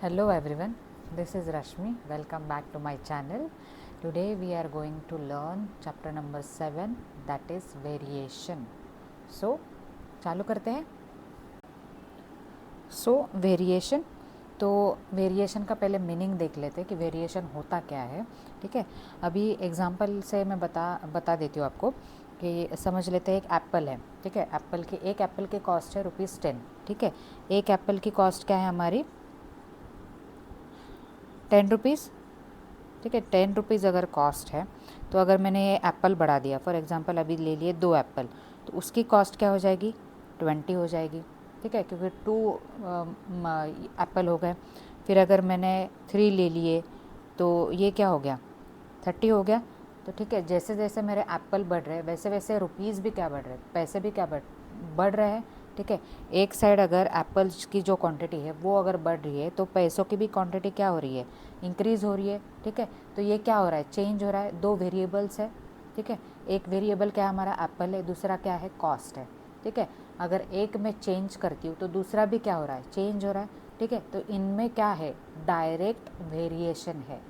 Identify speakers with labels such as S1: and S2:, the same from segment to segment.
S1: Hello everyone, this is Rashmi. Welcome back to my channel. Today we are going to learn chapter number 7, that is variation. So चालू करते हैं. Variation. तो variation का पहले meaning देख लेते हैं कि वेरिएशन होता क्या है. ठीक है, अभी एग्जांपल से मैं बता देती हूँ आपको कि समझ लेते हैं. एक एप्पल है. ठीक है, एक एप्पल की कॉस्ट है ₹10. ठीक है, एक एप्पल की कॉस्ट क्या है हमारी? ₹10. ठीक है, ₹10 अगर कॉस्ट है तो अगर मैंने ये एप्पल बढ़ा दिया, फॉर एग्जांपल अभी ले लिए 2 एप्पल, तो उसकी कॉस्ट क्या हो जाएगी? 20 हो जाएगी. ठीक है, क्योंकि 2 एप्पल हो गए. फिर अगर मैंने 3 ले लिए तो ये क्या हो गया? 30 हो गया. तो ठीक है, जैसे जैसे मेरे एप्पल बढ़ रहे हैं वैसे वैसे रुपीज़ भी क्या बढ़ रहे हैं, पैसे भी क्या बढ़ रहे हैं. ठीक है, एक साइड अगर एप्पल्स की जो क्वांटिटी है वो अगर बढ़ रही है तो पैसों की भी क्वांटिटी क्या हो रही है? इंक्रीज़ हो रही है. ठीक है, तो ये क्या हो रहा है? चेंज हो रहा है. 2 वेरिएबल्स है. ठीक है, एक वेरिएबल क्या है हमारा? एप्पल है. दूसरा क्या है? कॉस्ट है. ठीक है, अगर एक में चेंज करती हूँ तो दूसरा भी क्या हो रहा है? चेंज हो रहा है. ठीक है, तो इनमें क्या है? डायरेक्ट वेरिएशन है.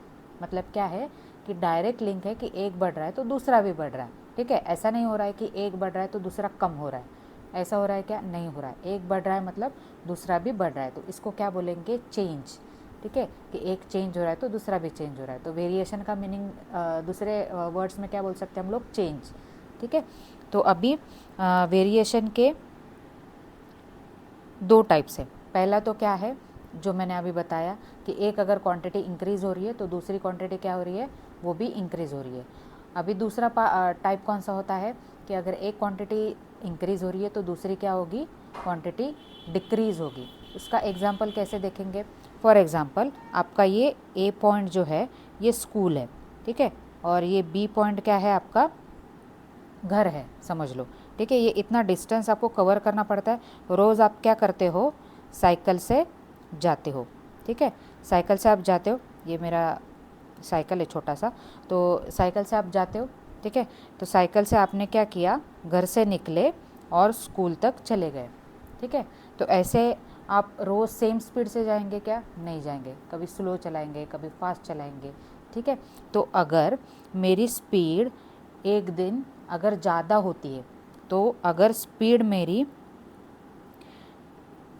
S1: मतलब क्या है कि डायरेक्ट लिंक है कि एक बढ़ रहा है तो दूसरा भी बढ़ रहा है. ठीक है, ऐसा नहीं हो रहा है कि एक बढ़ रहा है तो दूसरा कम हो रहा है. ऐसा हो रहा है क्या? नहीं हो रहा है. एक बढ़ रहा है मतलब दूसरा भी बढ़ रहा है, तो इसको क्या बोलेंगे? चेंज. ठीक है, कि एक चेंज हो रहा है तो दूसरा भी चेंज हो रहा है. तो वेरिएशन का मीनिंग दूसरे वर्ड्स में क्या बोल सकते हैं हम लोग? चेंज. ठीक है, तो अभी वेरिएशन के 2 टाइप्स है. पहला तो क्या है जो मैंने अभी बताया कि एक अगर क्वांटिटी इंक्रीज़ हो रही है तो दूसरी क्वांटिटी क्या हो रही है? वो भी इंक्रीज़ हो रही है. अभी दूसरा टाइप कौन सा होता है कि अगर एक क्वांटिटी इंक्रीज़ हो रही है तो दूसरी क्या होगी? क्वांटिटी डिक्रीज़ होगी. उसका एग्जांपल कैसे देखेंगे? फॉर एग्जांपल आपका ये ए पॉइंट जो है ये स्कूल है. ठीक है, और ये बी पॉइंट क्या है? आपका घर है, समझ लो. ठीक है, ये इतना डिस्टेंस आपको कवर करना पड़ता है. रोज़ आप क्या करते हो? साइकिल से जाते हो. ठीक है, साइकिल से आप जाते हो. ये मेरा साइकिल है छोटा सा, तो साइकिल से आप जाते हो. ठीक है, तो साइकिल से आपने क्या किया? घर से निकले और स्कूल तक चले गए. ठीक है, तो ऐसे आप रोज़ सेम स्पीड से जाएंगे क्या? नहीं जाएंगे. कभी स्लो चलाएंगे, कभी फास्ट चलाएंगे. ठीक है, तो अगर मेरी स्पीड एक दिन अगर ज़्यादा होती है तो अगर स्पीड मेरी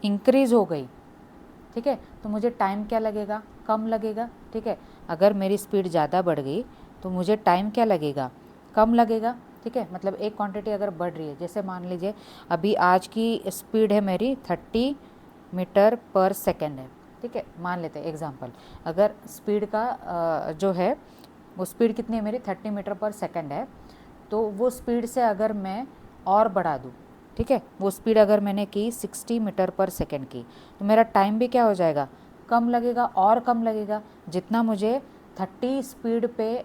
S1: इंक्रीज़ हो गई, ठीक है, तो मुझे टाइम क्या लगेगा? कम लगेगा. ठीक है, अगर मेरी स्पीड ज़्यादा बढ़ गई तो मुझे टाइम क्या लगेगा? कम लगेगा. ठीक है, मतलब एक क्वांटिटी अगर बढ़ रही है, जैसे मान लीजिए अभी आज की स्पीड है मेरी 30 मीटर पर सेकेंड है. ठीक है, मान लेते हैं एग्जांपल. अगर स्पीड का जो है वो स्पीड कितनी है मेरी? 30 मीटर पर सेकेंड है. तो वो स्पीड से अगर मैं और बढ़ा दूँ, ठीक है, वो स्पीड अगर मैंने की 60 मीटर पर सेकेंड की, तो मेरा टाइम भी क्या हो जाएगा? कम लगेगा. और कम लगेगा. जितना मुझे 30 स्पीड पे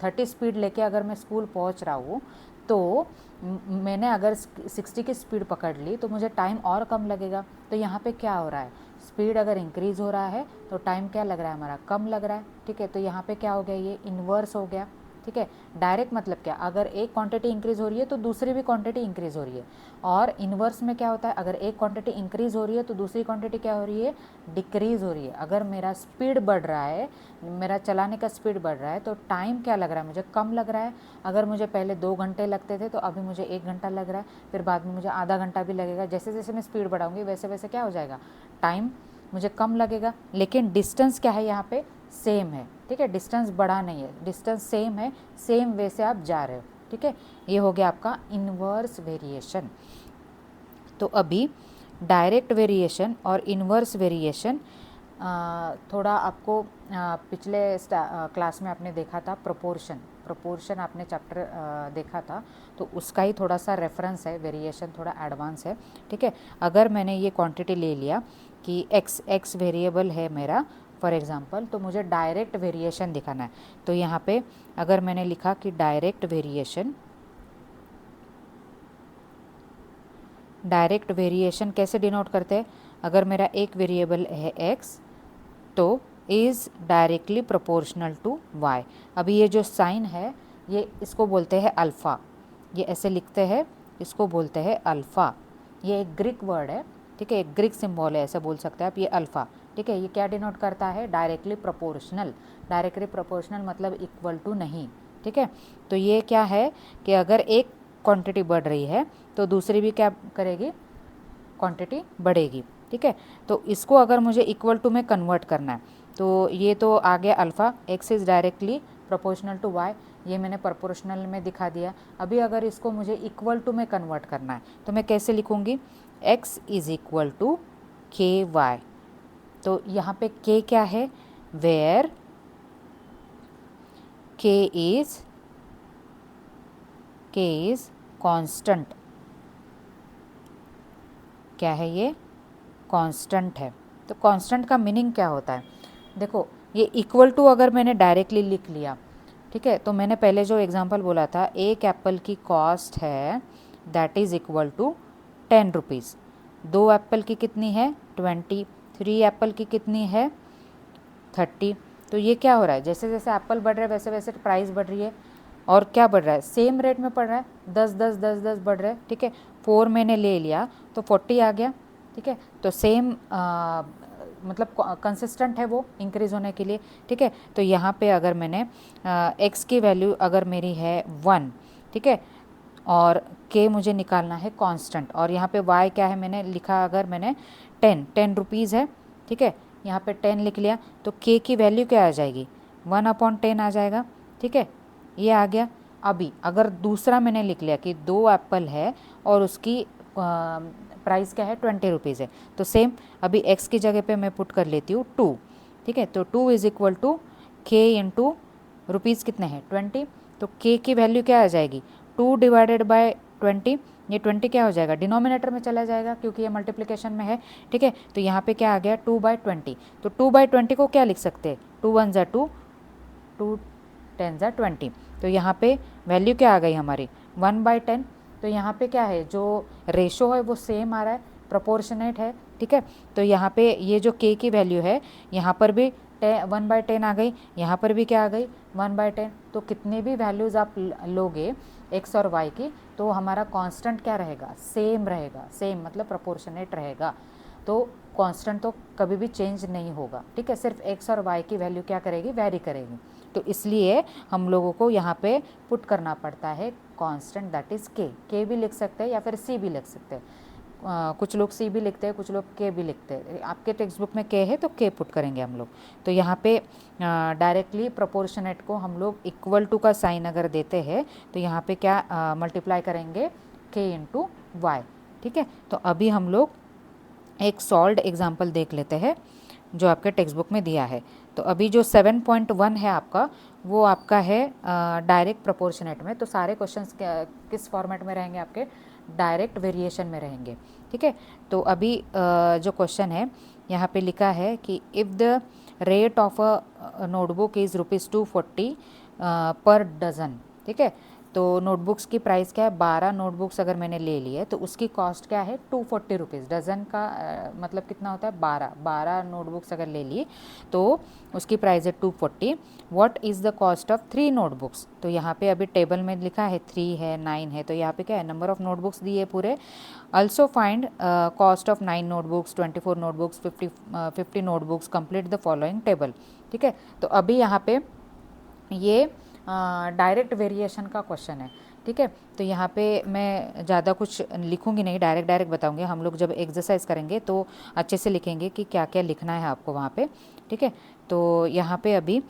S1: 30 स्पीड लेके अगर मैं स्कूल पहुंच रहा हूँ तो मैंने अगर 60 की स्पीड पकड़ ली तो मुझे टाइम और कम लगेगा. तो यहाँ पे क्या हो रहा है? स्पीड अगर इंक्रीज़ हो रहा है तो टाइम क्या लग रहा है हमारा? कम लग रहा है. ठीक है, तो यहाँ पे क्या हो गया? ये इन्वर्स हो गया. ठीक है, डायरेक्ट मतलब क्या? अगर एक क्वांटिटी इंक्रीज़ हो रही है तो दूसरी भी क्वांटिटी इंक्रीज़ हो रही है. और इन्वर्स में क्या होता है? अगर एक क्वांटिटी इंक्रीज़ हो रही है तो दूसरी क्वांटिटी क्या हो रही है? डिक्रीज़ हो रही है. अगर मेरा स्पीड बढ़ रहा है, मेरा चलाने का स्पीड बढ़ रहा है तो टाइम क्या लग रहा है? मुझे कम लग रहा है. अगर मुझे पहले 2 घंटे लगते थे तो अभी मुझे 1 घंटा लग रहा है. फिर बाद में मुझे आधा घंटा भी लगेगा. जैसे जैसे मैं स्पीड बढ़ाऊँगी वैसे वैसे क्या हो जाएगा? टाइम मुझे कम लगेगा. लेकिन डिस्टेंस क्या है यहाँ पे? सेम है. ठीक है, डिस्टेंस बढ़ा नहीं है, डिस्टेंस सेम है. सेम वे से आप जा रहे हो. ठीक है, ये हो गया आपका इन्वर्स वेरिएशन. तो अभी डायरेक्ट वेरिएशन और इन्वर्स वेरिएशन थोड़ा आपको पिछले क्लास में आपने देखा था. प्रोपोर्शन आपने चैप्टर देखा था, तो उसका ही थोड़ा सा रेफरेंस है. वेरिएशन थोड़ा एडवांस है. ठीक है, अगर मैंने ये क्वांटिटी ले लिया कि एक्स वेरिएबल है मेरा फॉर एग्जांपल, तो मुझे डायरेक्ट वेरिएशन दिखाना है. तो यहाँ पे अगर मैंने लिखा कि डायरेक्ट वेरिएशन कैसे डिनोट करते हैं? अगर मेरा एक वेरिएबल है एक्स तो is directly proportional to y. अभी ये जो साइन है ये इसको बोलते हैं अल्फ़ा. ये ऐसे लिखते हैं, इसको बोलते हैं अल्फ़ा. ये एक ग्रीक वर्ड है. ठीक है, एक ग्रीक सिंबल है ऐसा बोल सकते हैं आप, ये अल्फ़ा, ठीक है। ये क्या डिनोट करता है, डायरेक्टली प्रोपोर्शनल। डायरेक्टली प्रोपोर्शनल मतलब इक्वल टू नहीं, ठीक है। तो ये क्या है कि अगर एक क्वांटिटी बढ़ रही है तो दूसरी भी क्या करेगी, क्वांटिटी बढ़ेगी, ठीक है। तो इसको अगर मुझे इक्वल टू में कन्वर्ट करना है तो ये तो आ गया alpha, x is directly proportional to y, ये मैंने प्रोपोर्शनल में दिखा दिया। अभी अगर इसको मुझे इक्वल टू में कन्वर्ट करना है तो मैं कैसे लिखूँगी, x इज़ इक्वल टू के वाई। तो यहाँ पे k क्या है, वेयर k इज़ कांस्टेंट। क्या है ये, कांस्टेंट है। तो कांस्टेंट का मीनिंग क्या होता है, देखो ये इक्वल टू अगर मैंने डायरेक्टली लिख लिया, ठीक है, तो मैंने पहले जो एग्जांपल बोला था, एक एप्पल की कॉस्ट है that is equal to 10 rupees. 2 apple की कितनी है, 20। 3 एप्पल की कितनी है, 30। तो ये क्या हो रहा है, जैसे जैसे एप्पल बढ़ रहा है वैसे वैसे प्राइस बढ़ रही है, और क्या बढ़ रहा है, सेम रेट में बढ़ रहा है, 10 बढ़ रहा है, ठीक है। 4 मैंने ले लिया तो 40 आ गया, ठीक है। तो सेम मतलब कंसिस्टेंट है वो इंक्रीज़ होने के लिए, ठीक है। तो यहाँ पे अगर मैंने एक्स की वैल्यू अगर मेरी है 1, ठीक है, और के मुझे निकालना है कांस्टेंट, और यहाँ पे वाई क्या है मैंने लिखा, अगर मैंने 10 रुपीज़ है, ठीक है, यहाँ पे 10 लिख लिया, तो के की वैल्यू क्या आ जाएगी, 1/10 आ जाएगा, ठीक है, ये आ गया। अभी अगर दूसरा मैंने लिख लिया कि 2 एप्पल है और उसकी प्राइस क्या है, 20 रुपीज़ है, तो सेम अभी x की जगह पे मैं पुट कर लेती हूँ 2, ठीक है। तो 2 इज़ इक्वल टू के इंटू रुपीज़ कितने हैं, 20। तो k की वैल्यू क्या आ जाएगी, 2 डिवाइडेड बाय 20। ये 20 क्या हो जाएगा, डिनोमिनेटर में चला जाएगा क्योंकि ये मल्टीप्लिकेशन में है, ठीक है। तो यहाँ पे क्या आ गया, 2/20। तो 2/20 को क्या लिख सकते हैं, 2 1 ज़ा 2, 2 10 ज़ा 20। तो यहाँ पे वैल्यू क्या आ गई हमारी, 1/10। तो यहाँ पे क्या है, जो रेशो है वो सेम आ रहा है, प्रोपोर्शनेट है, ठीक है। तो यहाँ पे ये जो k की वैल्यू है, यहाँ पर भी 1/10 आ गई, यहाँ पर भी क्या आ गई, 1/10। तो कितने भी वैल्यूज़ आप लोगे x और y की, तो हमारा कांस्टेंट क्या रहेगा, सेम रहेगा, सेम मतलब प्रोपोर्शनेट रहेगा। तो कांस्टेंट तो कभी भी चेंज नहीं होगा, ठीक है, सिर्फ x और y की वैल्यू क्या करेगी, वेरी करेगी। तो इसलिए हम लोगों को यहाँ पे पुट करना पड़ता है कांस्टेंट दैट इज़ के भी लिख सकते हैं या फिर c भी लिख सकते हैं। कुछ लोग c भी लिखते हैं, कुछ लोग k भी लिखते हैं। आपके टेक्स्ट बुक में k है तो k पुट करेंगे हम लोग। तो यहाँ पे डायरेक्टली प्रोपोर्शनेट को हम लोग इक्वल टू का साइन अगर देते हैं तो यहाँ पे क्या मल्टीप्लाई करेंगे, k इंटू वाई, ठीक है। तो अभी हम लोग एक सॉल्व्ड एग्जाम्पल देख लेते हैं जो आपके टेक्स्ट बुक में दिया है। तो अभी जो 7.1 है आपका, वो आपका है डायरेक्ट प्रोपोर्शनेट में। तो सारे क्वेश्चंस किस फॉर्मेट में रहेंगे आपके, डायरेक्ट वेरिएशन में रहेंगे, ठीक है। तो अभी जो क्वेश्चन है यहाँ पे लिखा है कि if the rate of a notebook is ₹240 पर डज़न, ठीक है। तो नोटबुक्स की प्राइस क्या है, 12 नोटबुक्स अगर मैंने ले ली है तो उसकी कॉस्ट क्या है, 240 रुपीज़। डज़न का मतलब कितना होता है, 12 नोटबुक्स अगर ले ली तो उसकी प्राइस है 240। What is the cost of 3 notebooks. तो यहाँ पे अभी टेबल में लिखा है 3 है, 9 है, तो यहाँ पे क्या है, नंबर ऑफ नोटबुक्स दिए पूरे। Also find cost of 9 notebooks, 24 notebooks, 50 notebooks, complete the following table, ठीक है। तो अभी यहाँ पे ये डायरेक्ट वेरिएशन का क्वेश्चन है, ठीक है। तो यहाँ पे मैं ज़्यादा कुछ लिखूँगी नहीं, डायरेक्ट बताऊँगी। हम लोग जब एक्सरसाइज करेंगे तो अच्छे से लिखेंगे कि क्या क्या लिखना है आपको वहाँ पे, ठीक है। तो यहाँ पे अभी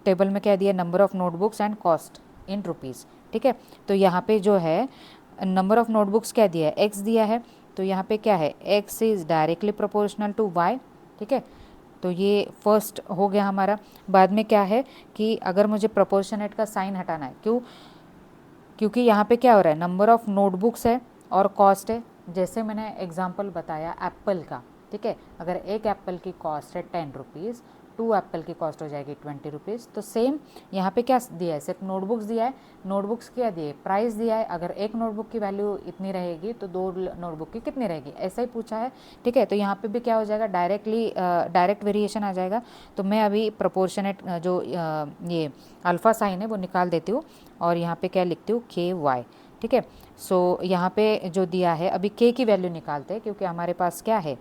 S1: टेबल में क्या दिया, number of notebooks and cost in rupees, ठीक है। तो यहाँ पे जो है नंबर ऑफ़ नोटबुक्स क्या दिया है, एक्स दिया है। तो यहाँ पे क्या है, x is directly proportional to y, ठीक है। तो ये फर्स्ट हो गया हमारा। बाद में क्या है कि अगर मुझे प्रोपोर्शनेट का साइन हटाना है, क्योंकि यहाँ पे क्या हो रहा है, नंबर ऑफ़ नोटबुक्स है और कॉस्ट है। जैसे मैंने एग्जांपल बताया एप्पल का, ठीक है, अगर एक एप्पल की कॉस्ट है 10 रुपीज़, 2 एप्पल की कॉस्ट हो जाएगी 20 रुपीज़। तो सेम यहाँ पे क्या दिया है, सिर्फ नोटबुक्स दिया है, नोटबुक्स क्या दिए, प्राइस दिया है। अगर एक नोटबुक की वैल्यू इतनी रहेगी तो 2 नोटबुक की कितनी रहेगी, ऐसा ही पूछा है, ठीक है। तो यहाँ पे भी क्या हो जाएगा, डायरेक्ट वेरिएशन आ जाएगा। तो मैं अभी प्रोपोर्शनेट जो ये अल्फ़ा साइन है वो निकाल देती हूँ और यहाँ पे क्या लिखती हूँ, के वाई, ठीक है। सो यहाँ पे जो दिया है, अभी k की वैल्यू निकालते हैं, क्योंकि हमारे पास क्या है,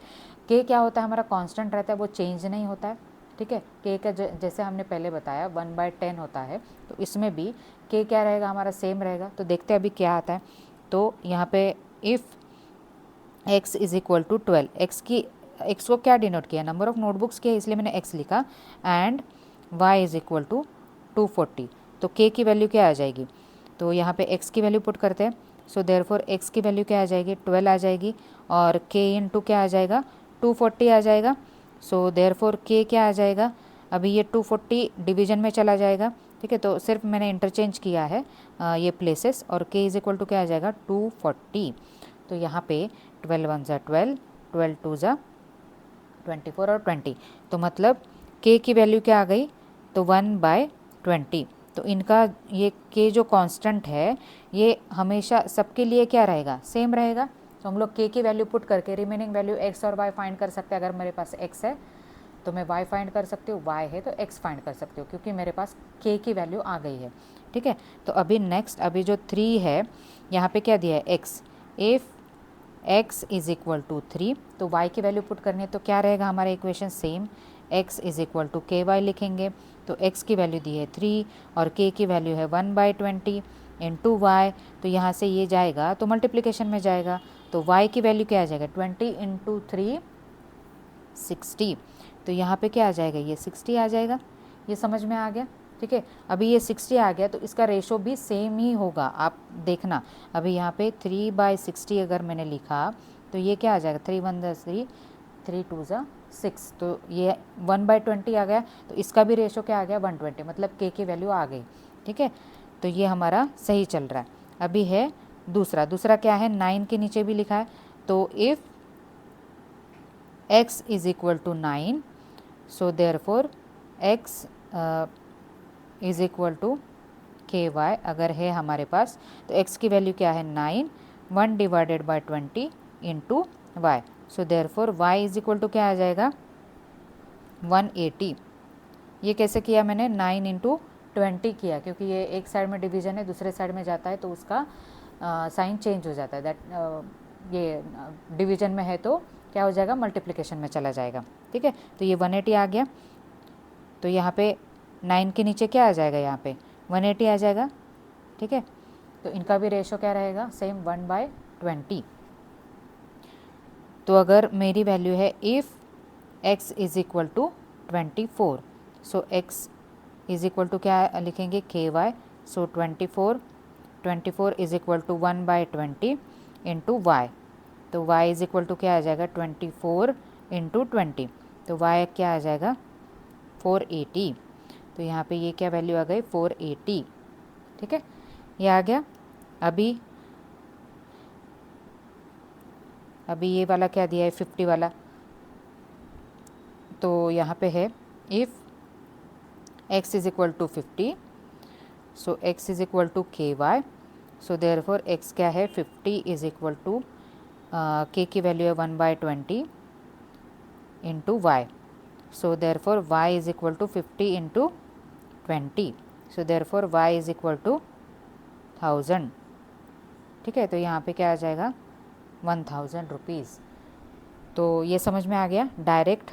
S1: k क्या होता है, हमारा कांस्टेंट रहता है, वो चेंज नहीं होता है, ठीक है। k का जैसे हमने पहले बताया 1/10 होता है, तो इसमें भी k क्या रहेगा, हमारा सेम रहेगा। तो देखते हैं अभी क्या आता है। तो यहाँ पे if x is equal to 12, x को क्या डिनोट किया, नंबर ऑफ नोटबुक्स किया, इसलिए मैंने x लिखा, and y is equal to 240। तो k की वैल्यू क्या आ जाएगी, तो यहाँ पे x की वैल्यू पुट करते हैं। सो देयरफॉर x की वैल्यू क्या आ जाएगी, 12 आ जाएगी, और k इंटू क्या आ जाएगा, 240 आ जाएगा। सो देयरफॉर k क्या आ जाएगा, अभी ये 240 डिवीजन में चला जाएगा, ठीक है। तो सिर्फ मैंने इंटरचेंज किया है ये प्लेसेस, और k इज़ इक्वल टू क्या आ जाएगा, 240। तो यहाँ पे 12 1 ज़ा 12, 12 2 ज़ा 24 और 20, तो मतलब k की वैल्यू क्या आ गई, तो 1/20। तो इनका ये k जो कांस्टेंट है, ये हमेशा सबके लिए क्या रहेगा, सेम रहेगा। तो हम लोग k की वैल्यू पुट करके रिमेनिंग वैल्यू x और y फाइंड कर सकते हैं। अगर मेरे पास x है तो मैं y फाइंड कर सकती हूँ, y है तो x फाइंड कर सकती हूँ, क्योंकि मेरे पास k की वैल्यू आ गई है, ठीक है। तो अभी नेक्स्ट, अभी जो 3 है, यहाँ पे क्या दिया है, x। If x is equal to 3, तो y की वैल्यू पुट करनी है, तो क्या रहेगा हमारा equation, same, x is equal to ky लिखेंगे। तो x की वैल्यू दी है 3 और k की वैल्यू है 1/20 इंटू y। तो यहाँ से ये जाएगा तो मल्टीप्लिकेशन में जाएगा, तो y की वैल्यू क्या आ जाएगा, 20 इंटू 3 60। तो यहाँ पे क्या आ जाएगा, ये 60 आ जाएगा। ये समझ में आ गया, ठीक है। अभी ये 60 आ गया, तो इसका रेशो भी सेम ही होगा, आप देखना। अभी यहाँ पे 3/60 अगर मैंने लिखा, तो ये क्या आ जाएगा, 3 1 ज़ा 3, 3 2 ज़ा 6, तो ये 1/20 आ गया। तो इसका भी रेशो क्या आ गया, 120, मतलब k की वैल्यू आ गई, ठीक है। तो ये हमारा सही चल रहा है। अभी है दूसरा क्या है, 9 के नीचे भी लिखा है। तो if x is equal to 9, so therefore x is equal to ky अगर है हमारे पास, तो x की वैल्यू क्या है, 9, 1/20 into y। So therefore y is equal to क्या आ जाएगा, 180। ये कैसे किया मैंने, 9 इंटू 20 किया, क्योंकि ये एक साइड में डिवीजन है, दूसरे साइड में जाता है तो उसका साइन चेंज हो जाता है। ये डिवीजन में है तो क्या हो जाएगा, मल्टीप्लिकेशन में चला जाएगा, ठीक है। तो ये 180 आ गया। तो यहाँ पे 9 के नीचे क्या आ जाएगा, यहाँ पे 180 आ जाएगा, ठीक है। तो इनका भी रेशो क्या रहेगा, सेम 1/20। तो अगर मेरी वैल्यू है if x is equal to 24, so x is equal to क्या लिखेंगे, ky। So 24 is equal to 1/20 into y। तो y इज़ इक्वल टू क्या आ जाएगा, 24 इंटू 20, तो y क्या आ जाएगा, 480। तो यहाँ पे ये क्या वैल्यू आ गई, 480, ठीक है, ये आ गया। अभी ये वाला क्या दिया है, 50 वाला। तो यहाँ पे है if x is equal to 50, so x is equal to ky। So therefore x क्या है, 50 इज़ इक्वल टू k की वैल्यू है 1/20 into y। So therefore y is equal to 50 into 20। So therefore y is equal to 1000, ठीक है। तो यहाँ पे क्या आ जाएगा, 1000 रुपीज़। तो ये समझ में आ गया, डायरेक्ट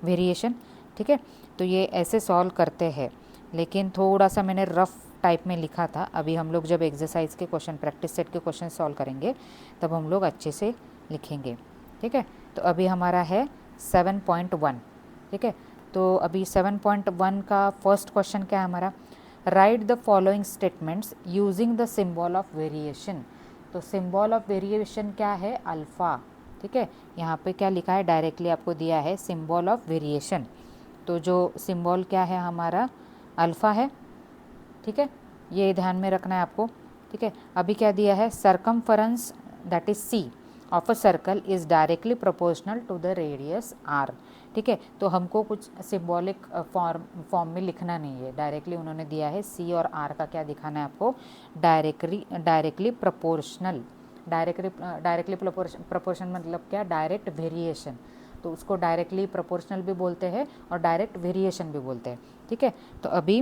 S1: वेरिएशन, ठीक है। तो ये ऐसे सॉल्व करते हैं, लेकिन थोड़ा सा मैंने रफ़ टाइप में लिखा था। अभी हम लोग जब एक्सरसाइज के क्वेश्चन, प्रैक्टिस सेट के क्वेश्चन सॉल्व करेंगे, तब हम लोग अच्छे से लिखेंगे, ठीक है। तो अभी हमारा है 7.1, ठीक है। तो अभी 7.1 का फर्स्ट क्वेश्चन क्या है हमारा, right the following statements using the symbol of variation. तो सिंबल ऑफ वेरिएशन क्या है, अल्फ़ा, ठीक है। यहाँ पे क्या लिखा है, डायरेक्टली आपको दिया है सिंबल ऑफ वेरिएशन। तो जो सिंबल क्या है हमारा, अल्फ़ा है, ठीक है, ये ध्यान में रखना है आपको, ठीक है। अभी क्या दिया है, circumference that is c of a circle is directly proportional to the radius r, ठीक है। तो हमको कुछ सिंबॉलिक फॉर्म में लिखना नहीं है, डायरेक्टली उन्होंने दिया है c और r का क्या दिखाना है आपको, डायरेक्टली प्रोपोर्शनल। डायरेक्टली प्रोपोर्शन मतलब क्या, डायरेक्ट वेरिएशन। तो उसको डायरेक्टली प्रोपोर्शनल भी बोलते हैं और डायरेक्ट वेरिएशन भी बोलते हैं, ठीक है। तो अभी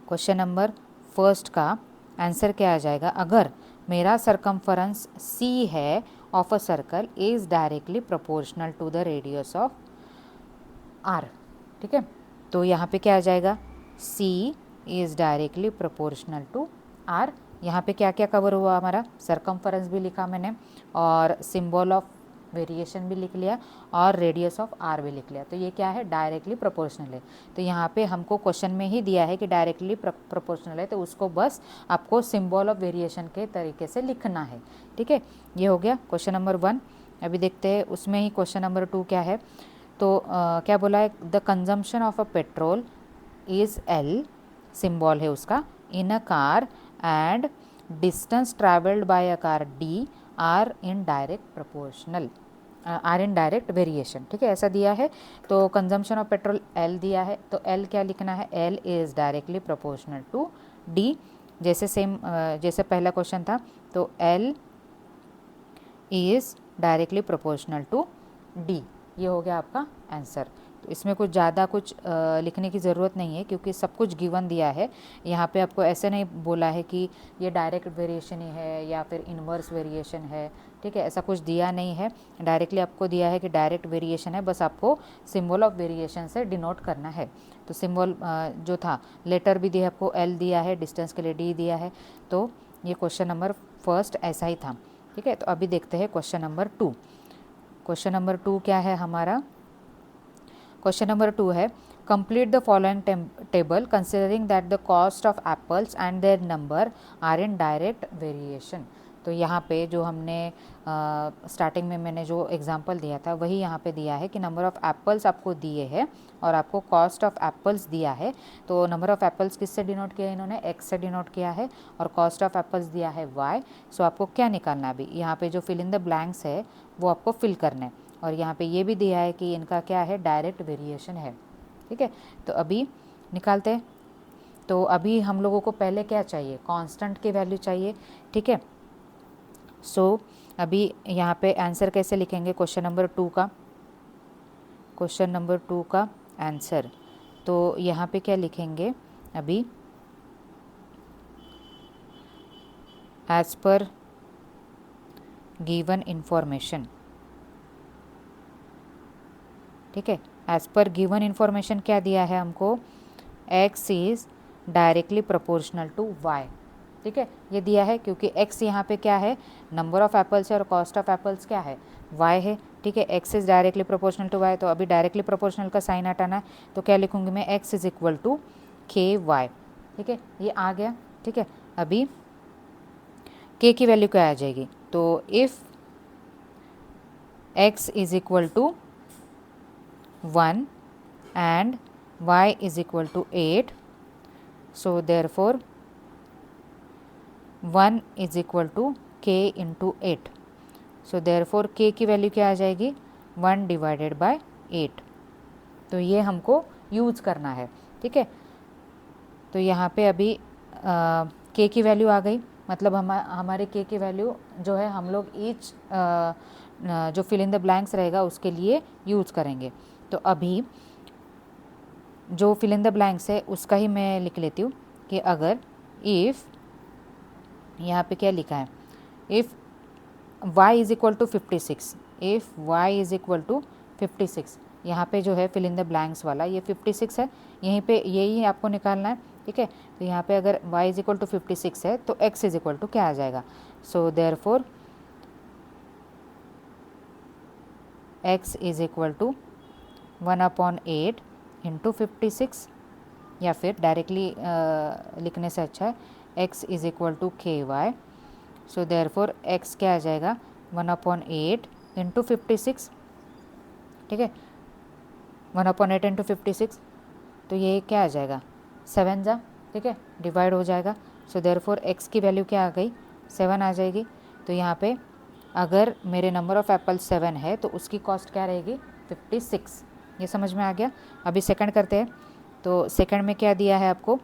S1: क्वेश्चन नंबर फर्स्ट का आंसर क्या आ जाएगा, अगर मेरा सरकमफरेंस सी है of a circle is directly proportional to the radius of R. ठीक है, तो यहाँ पे क्या आ जाएगा, C is directly proportional to R. यहाँ पे क्या क्या कवर हुआ हमारा, सरकमफरेंस भी लिखा मैंने और सिंबल ऑफ वेरिएशन भी लिख लिया और रेडियस ऑफ आर भी लिख लिया। तो ये क्या है, डायरेक्टली प्रोपोर्शनल है। तो यहाँ पे हमको क्वेश्चन में ही दिया है कि डायरेक्टली प्रोपोर्शनल है, तो उसको बस आपको सिंबल ऑफ वेरिएशन के तरीके से लिखना है। ठीक है, ये हो गया क्वेश्चन नंबर 1। अभी देखते हैं उसमें ही क्वेश्चन नंबर 2 क्या है। तो क्या बोला है, the consumption of a petrol is L, symbol है उसका, in a car and distance travelled by a car D or in direct proportional, or in direct variation. ठीक है, ऐसा दिया है। तो कंजम्पशन ऑफ पेट्रोल एल दिया है, तो एल क्या लिखना है, L is directly proportional to D. जैसे सेम जैसे पहला क्वेश्चन था, तो L is directly proportional to D. ये हो गया आपका आंसर। तो इसमें कुछ ज़्यादा कुछ लिखने की ज़रूरत नहीं है क्योंकि सब कुछ गिवन दिया है। यहाँ पे आपको ऐसे नहीं बोला है कि ये डायरेक्ट वेरिएशन ही है या फिर इन्वर्स वेरिएशन है। ठीक है, ऐसा कुछ दिया नहीं है, डायरेक्टली आपको दिया है कि डायरेक्ट वेरिएशन है, बस आपको सिंबल ऑफ वेरिएशन से डिनोट करना है। तो सिंबल जो था, लेटर भी दिया आपको, एल दिया है, डिस्टेंस के लिए डी दिया है। तो ये क्वेश्चन नंबर 1 ऐसा ही था। ठीक है, तो अभी देखते हैं क्वेश्चन नंबर 2। क्वेश्चन नंबर 2 क्या है हमारा, क्वेश्चन नंबर 2 है, complete the following table considering that the cost of apples and their number are in direct variation. तो यहाँ पे जो हमने स्टार्टिंग में मैंने जो एग्जांपल दिया था वही यहाँ पे दिया है कि नंबर ऑफ़ एप्पल्स आपको दिए हैं और आपको कॉस्ट ऑफ एप्पल्स दिया है। तो नंबर ऑफ़ एप्पल्स किससे डिनोट किया है, इन्होंने एक्स से डिनोट किया है और कॉस्ट ऑफ एप्पल्स दिया है वाई। सो आपको क्या निकालना है, अभी यहाँ पे जो फिल इन द ब्लैंक्स है वो आपको फिल करना है और यहाँ पे ये भी दिया है कि इनका क्या है, डायरेक्ट वेरिएशन है। ठीक है, तो अभी निकालते हैं। तो अभी हम लोगों को पहले क्या चाहिए, कांस्टेंट की वैल्यू चाहिए। ठीक है, सो अभी यहाँ पे आंसर कैसे लिखेंगे क्वेश्चन नंबर 2 का, क्वेश्चन नंबर 2 का आंसर। तो यहाँ पे क्या लिखेंगे, अभी एज पर गिवन इंफॉर्मेशन। ठीक है, एज पर गिवन इंफॉर्मेशन क्या दिया है हमको, x is directly proportional to y। ठीक है, ये दिया है क्योंकि x यहाँ पे क्या है, नंबर ऑफ़ एप्पल्स है और कॉस्ट ऑफ एप्पल्स क्या है, y है। ठीक है, x is directly proportional to y, तो अभी डायरेक्टली प्रोपोर्शनल का साइन हटाना है, तो क्या लिखूँगी मैं, x is equal to KY। ठीक है, ये आ गया। ठीक है, अभी k की वैल्यू क्या आ जाएगी, तो if x is equal to 1 and y is equal to 8, so therefore 1 is equal to k into 8, so therefore k की वैल्यू क्या आ जाएगी, 1 डिवाइडेड बाय 8। तो ये हमको यूज़ करना है। ठीक है, तो यहाँ पे अभी k की वैल्यू आ गई, मतलब हमारे k की वैल्यू जो है हम लोग ईच जो फिल इन द ब्लैंक्स रहेगा उसके लिए यूज़ करेंगे। तो अभी जो फिल इन द ब्लैंक्स है उसका ही मैं लिख लेती हूँ कि अगर इफ़, यहाँ पे क्या लिखा है, if y is equal to 56, if y is equal to 56, यहाँ पे जो है फिल इन द ब्लैंक्स वाला ये 56 है, यहीं पे यही आपको निकालना है। ठीक है, तो यहाँ पे अगर y इज़ इक्वल टू 56 है तो x इज़ इक्वल टू क्या आ जाएगा, so therefore x is equal to 1/8 into 56, या फिर डायरेक्टली लिखने से अच्छा है x is equal to KY। So therefore x क्या आ जाएगा, 1/8 इंटू 56। ठीक है, 1/8 इंटू 56, तो ये क्या आ जाएगा, 7 जा। ठीक है, डिवाइड हो जाएगा। सो देयरफॉर x की वैल्यू क्या आ गई, 7 आ जाएगी। तो यहाँ पे अगर मेरे नंबर ऑफ़ एप्पल 7 है तो उसकी कॉस्ट क्या रहेगी, 56। ये समझ में आ गया। अभी सेकंड करते हैं। तो सेकंड में क्या दिया है आपको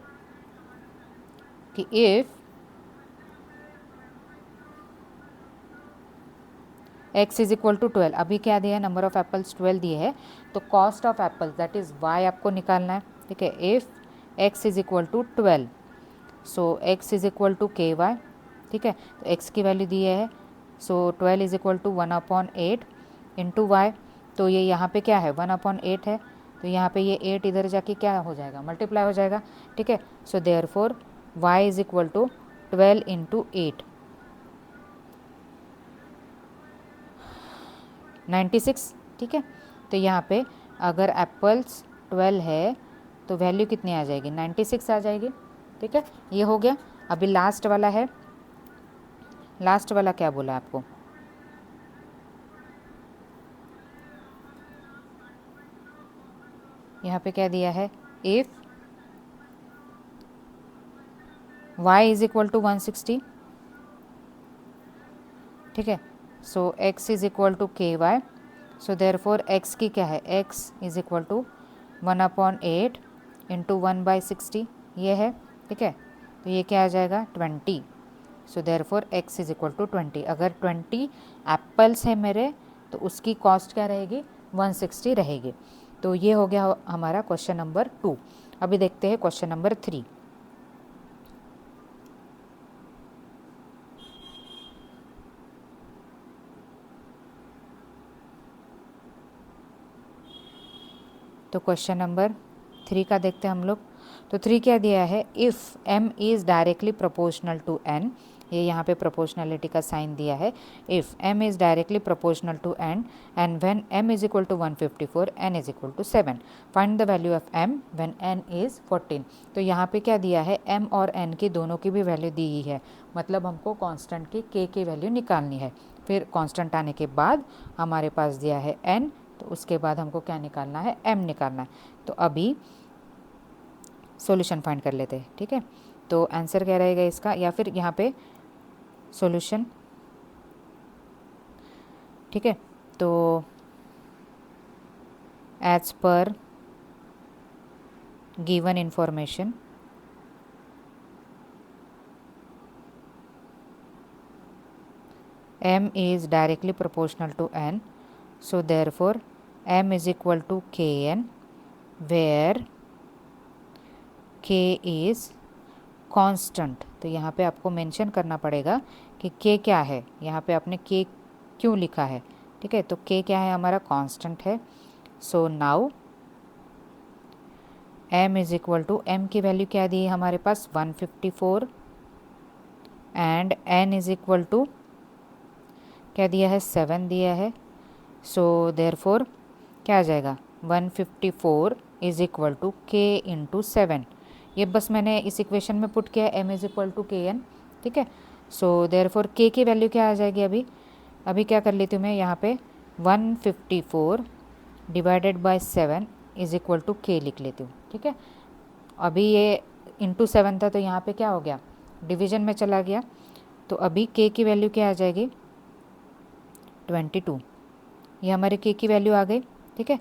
S1: कि if x is equal to 12, अभी क्या दिया है, नंबर ऑफ़ एप्पल्स 12 दिए है, तो cost of apples that is y आपको निकालना है। ठीक है, if x is equal to 12, so x is equal to के वाई, ठीक है, तो x की वैल्यू दी है, so 12 is equal to 1/8 into Y, तो ये यहाँ पे क्या है 1/8 है, तो यहाँ पे ये 8 इधर जाके क्या हो जाएगा मल्टीप्लाई हो जाएगा, ठीक है। So therefore y is equal to 12 into 8 96, ठीक है। तो यहाँ पे अगर एप्पल्स 12 है तो वैल्यू कितनी आ जाएगी 96 आ जाएगी, ठीक है। ये हो गया। अभी लास्ट वाला है, लास्ट वाला क्या बोला आपको, यहाँ पे क्या दिया है, if y is equal to 160, ठीक है, so x is equal to के वाई, सो देयरफॉर x की क्या है, x is equal to 1/8 into 1/60 ये है, ठीक है, तो ये क्या आ जाएगा 20, so therefore x is equal to 20। अगर 20 एप्पल्स है मेरे तो उसकी कॉस्ट क्या रहेगी 160 रहेगी। तो ये हो गया हमारा क्वेश्चन नंबर 2। अभी देखते हैं क्वेश्चन नंबर 3। तो क्वेश्चन नंबर 3 का देखते हैं हम लोग। तो 3 क्या दिया है, if m is directly proportional to n, ये यहाँ पे प्रोपोर्शनलिटी का साइन दिया है, if m is directly proportional to n and when m is equal to 154 n is equal to 7, find the value of m when n is 14। तो यहाँ पे क्या दिया है, m और n की दोनों की भी वैल्यू दी ही है, मतलब हमको कांस्टेंट की k की वैल्यू निकालनी है। फिर कांस्टेंट आने के बाद हमारे पास दिया है n, तो उसके बाद हमको क्या निकालना है, m निकालना है। तो अभी सॉल्यूशन फाइंड कर लेते हैं, ठीक है। तो आंसर क्या रहेगा इसका, या फिर यहाँ पे सॉल्यूशन, ठीक है। तो as per given information m is directly proportional to n, so therefore m is equal to kn where k is constant. तो यहाँ पे आपको मेंशन करना पड़ेगा कि k क्या है, यहाँ पे आपने k क्यों लिखा है, ठीक है। तो k क्या है, हमारा कांस्टेंट है। So now m is equal to, m की वैल्यू क्या दी है हमारे पास 154 and n is equal to क्या दिया है 7 दिया है। सो देयरफॉर क्या आ जाएगा 154 is equal to k into 7, ये बस मैंने इस इक्वेशन में पुट किया m is equal to K N, ठीक है। सो देयरफॉर k की वैल्यू क्या आ जाएगी, अभी क्या कर लेती हूँ मैं, यहाँ पे 154 divided by 7 is equal to k लिख लेती हूँ, ठीक है। अभी ये इंटू 7 था तो यहाँ पे क्या हो गया, डिवीजन में चला गया, तो अभी k की वैल्यू क्या आ जाएगी 22, ये हमारे k की वैल्यू आ गई, ठीक है।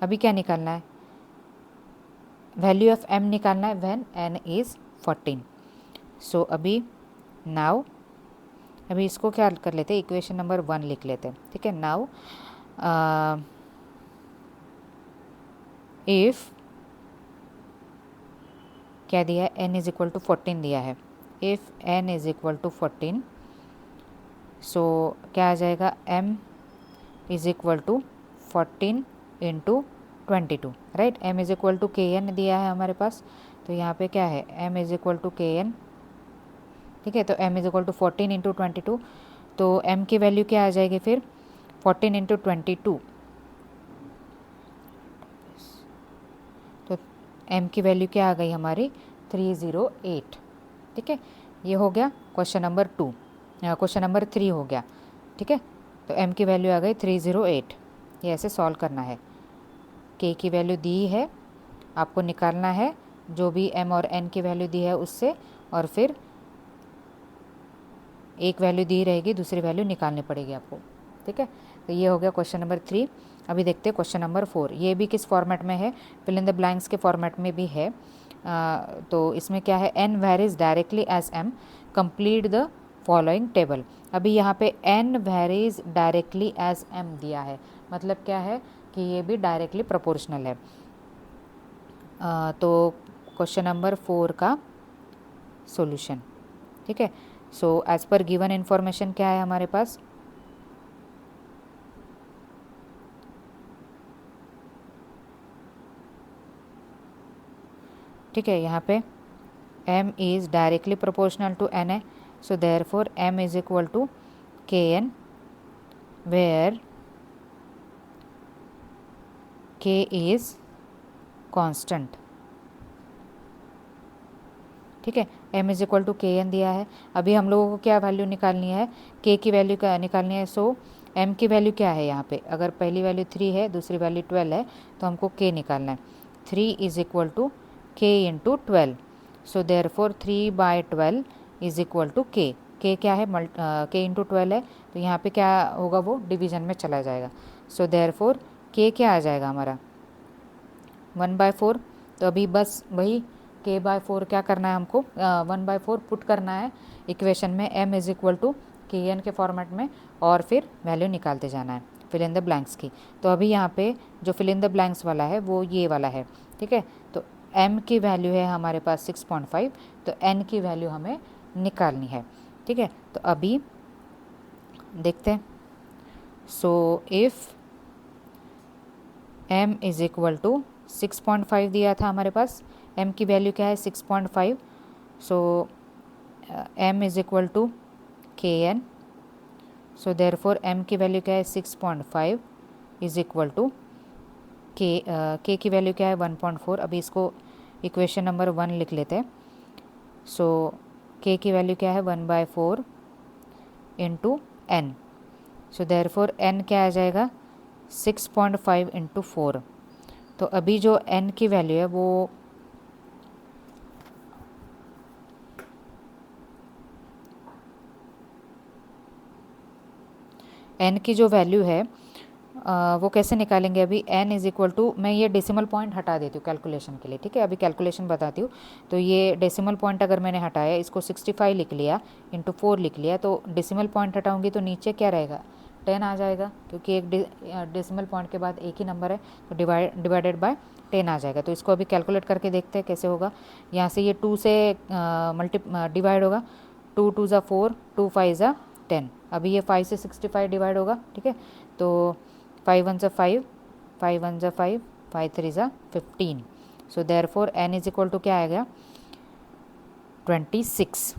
S1: अभी क्या निकालना है, वैल्यू ऑफ m निकालना है व्हेन n इज़ 14। सो अभी नाउ अभी इसको क्या कर लेते हैं, इक्वेशन नंबर 1 लिख लेते हैं, ठीक है। नाउ इफ़ क्या दिया है, n इज़ इक्वल टू 14 दिया है, if n is equal to 14, सो क्या आ जाएगा, m is equal to 14 into 22, right. m is equal to K N दिया है हमारे पास, तो यहाँ पे क्या है m is equal to K N, ठीक है। तो m is equal to 14 into 22, तो m की वैल्यू क्या आ जाएगी फिर 14 इंटू 22, तो m की वैल्यू क्या आ गई हमारी 308, ठीक है। ये हो गया क्वेश्चन नंबर 2, क्वेश्चन नंबर 3 हो गया, ठीक है। तो m की वैल्यू आ गई 308, ये ऐसे सॉल्व करना है। k की वैल्यू दी है, आपको निकालना है जो भी m और n की वैल्यू दी है उससे, और फिर एक वैल्यू दी रहेगी, दूसरी वैल्यू निकालनी पड़ेगी आपको, ठीक है। तो ये हो गया क्वेश्चन नंबर 3। अभी देखते हैं क्वेश्चन नंबर 4, ये भी किस फॉर्मेट में है, फिल इन द ब्लैंक्स के फॉर्मेट में भी है। तो इसमें क्या है, n varies directly as m, complete the following table. अभी यहाँ पे n varies directly as m दिया है, मतलब क्या है कि ये भी डायरेक्टली प्रोपोर्शनल है। तो क्वेश्चन नंबर 4 का सॉल्यूशन। ठीक है, so as per given information क्या है हमारे पास, ठीक है, यहाँ पे m is directly proportional to na, so therefore m is equal to kn, where k is constant। ठीक है, m is equal to K N दिया है। अभी हम लोगों को क्या वैल्यू निकालनी है, k की वैल्यू का निकालनी है। सो m की वैल्यू क्या है यहाँ पे, अगर पहली वैल्यू 3 है, दूसरी वैल्यू 12 है, तो हमको k निकालना है। 3 is equal to k into 12, so therefore 3/12 is equal to k। k क्या है, k इंटू 12 है, तो यहाँ पे क्या होगा, वो डिवीजन में चला जाएगा। सो देयर फोर k क्या आ जाएगा हमारा 1/4। तो अभी बस वही k/4 क्या करना है हमको, 1/4 पुट करना है इक्वेशन में, m is equal to K N के फॉर्मेट में, और फिर वैल्यू निकालते जाना है फिल इन द ब्लैंक्स की। तो अभी यहाँ पे जो फिल इन द ब्लैंक्स वाला है वो ये वाला है। ठीक है, तो m की वैल्यू है हमारे पास 6.5, तो n की वैल्यू हमें निकालनी है। ठीक है, तो अभी देखते हैं। So if m is equal to 6.5 दिया था हमारे पास, m की वैल्यू क्या है 6.5, so m is equal to K N, so therefore m की वैल्यू क्या है 6.5 इज इक्वल टू k की वैल्यू क्या है 1.4। अभी इसको इक्वेशन नंबर 1 लिख लेते हैं। सो k की वैल्यू क्या है 1/4 into n, so therefore n क्या आ जाएगा 6.5 इंटू 4। तो अभी जो n की वैल्यू है वो n की जो वैल्यू है वो कैसे निकालेंगे, अभी n इज़ इक्वल टू, मैं ये डेसिमल पॉइंट हटा देती हूँ कैलकुलेशन के लिए। ठीक है, अभी कैलकुलेशन बताती हूँ। तो ये डेसिमल पॉइंट अगर मैंने हटाया, इसको 65 लिख लिया, इंटू 4 लिख लिया, तो डेसिमल पॉइंट हटाऊंगी तो नीचे क्या रहेगा 10 आ जाएगा, क्योंकि एक डेसिमल पॉइंट के बाद एक ही नंबर है, तो डिवाइडेड बाय 10 आ जाएगा। तो इसको अभी कैलकुलेट करके देखते हैं कैसे होगा। यहाँ से ये 2 से डिवाइड होगा, 2 2 ज़ा 4, 2 5 ज़ा 10। अभी ये 5 से 65 डिवाइड होगा। ठीक है, तो 5 1 ज़ा 5, 5 1 ज़ा 5, 5 3 ज़ा 15। So therefore n is equal to क्या आएगा 26।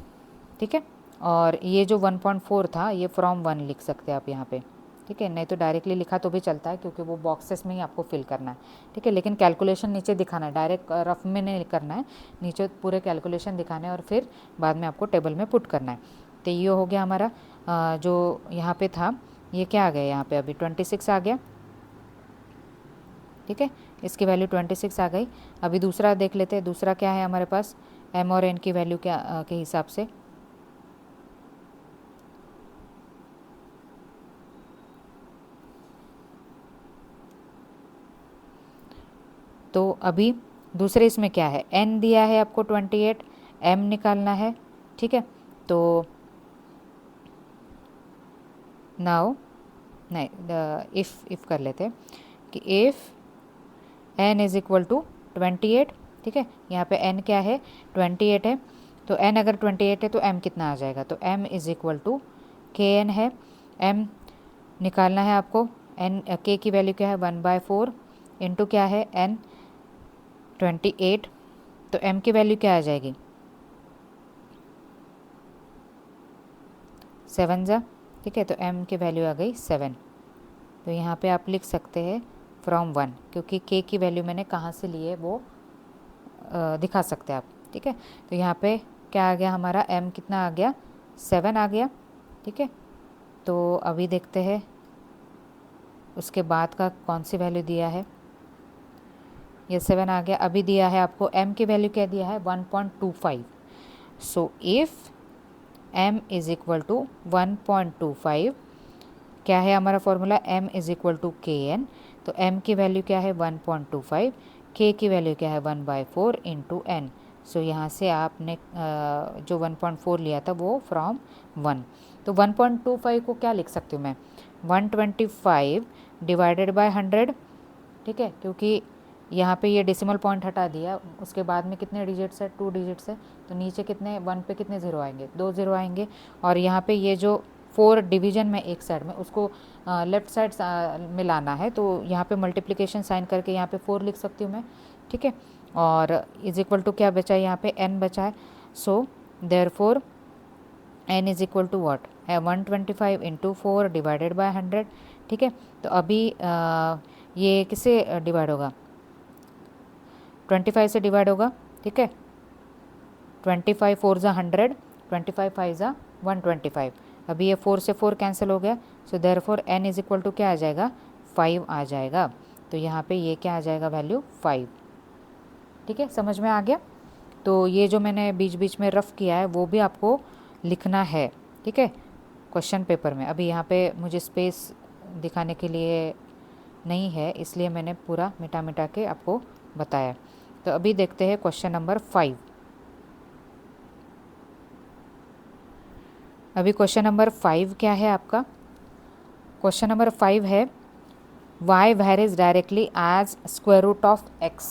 S1: ठीक है, और ये जो 1.4 था ये फ्रॉम 1 लिख सकते हैं आप यहाँ पे। ठीक है, नहीं तो डायरेक्टली लिखा तो भी चलता है, क्योंकि वो बॉक्सेस में ही आपको फिल करना है। ठीक है, लेकिन कैलकुलेशन नीचे दिखाना है, डायरेक्ट रफ में नहीं करना है, नीचे पूरे कैलकुलेशन दिखाने हैं और फिर बाद में आपको टेबल में पुट करना है। तो ये हो गया हमारा जो यहाँ पे था, ये क्या आ गया यहाँ पे अभी 26 आ गया। ठीक है, इसकी वैल्यू 26 आ गई। अभी दूसरा देख लेते हैं, दूसरा क्या है हमारे पास, m और n की वैल्यू क्या के हिसाब से। तो अभी दूसरे इसमें क्या है, n दिया है आपको 28, m निकालना है। ठीक है, तो नाउ नहीं, इफ़ कर लेते हैं कि if n is equal to 28। ठीक है, यहाँ पे n क्या है 28 है, तो n अगर 28 है तो m कितना आ जाएगा, तो m is equal to K N है, m निकालना है आपको, n k की वैल्यू क्या है 1/4 इंटू क्या है n 28, तो m की वैल्यू क्या आ जाएगी 7 जा। ठीक है, तो m की वैल्यू आ गई 7। तो यहाँ पे आप लिख सकते हैं फ्रॉम 1, क्योंकि k की वैल्यू मैंने कहाँ से ली है वो दिखा सकते हैं आप। ठीक है, तो यहाँ पे क्या आ गया हमारा m कितना आ गया 7 आ गया। ठीक है, तो अभी देखते हैं उसके बाद का कौन सी वैल्यू दिया है, ये 7 आ गया। अभी दिया है आपको m की वैल्यू क्या दिया है 1.25। So if m is equal to 1.25, क्या है हमारा formula, m is equal to K N, तो m की वैल्यू क्या है 1.25, k की वैल्यू क्या है 1/4 इंटू n। सो यहाँ से आपने जो 1.4 लिया था वो फ्रॉम 1, तो 1.25 को क्या लिख सकती हूँ मैं 125 डिवाइडेड बाय 100। ठीक है, क्योंकि यहाँ पे ये डेसिमल पॉइंट हटा दिया, उसके बाद में कितने डिजिट्स है, 2 डिजिट्स है, तो नीचे कितने 1 पे कितने ज़ीरो आएंगे, 2 ज़ीरो आएंगे। और यहाँ पे ये जो 4 डिवीजन में एक साइड में उसको लेफ़्ट साइड में लाना है, तो यहाँ पे मल्टीप्लिकेशन साइन करके यहाँ पे 4 लिख सकती हूँ मैं, ठीक है। और इज इक्वल टू क्या बचा है, यहाँ पे n बचा है। So therefore n is equal to what, 125 into 4 divided by 100, ठीक है। तो अभी ये किससे डिवाइड होगा, 25 से डिवाइड होगा, ठीक है। 25 4 ज़ा 100, 25 5 ज़ा 125। अभी ये 4 से 4 कैंसिल हो गया, so therefore n is equal to क्या आ जाएगा, 5 आ जाएगा। तो यहाँ पे ये क्या आ जाएगा, वैल्यू 5, ठीक है, समझ में आ गया। तो ये जो मैंने बीच बीच में रफ़ किया है वो भी आपको लिखना है, ठीक है, क्वेश्चन पेपर में। अभी यहाँ पे मुझे स्पेस दिखाने के लिए नहीं है, इसलिए मैंने पूरा मिटा मिटा के आपको बताया। तो अभी देखते हैं क्वेश्चन नंबर 5। अभी क्वेश्चन नंबर 5 क्या है आपका, क्वेश्चन नंबर 5 है y varies directly as square root of x,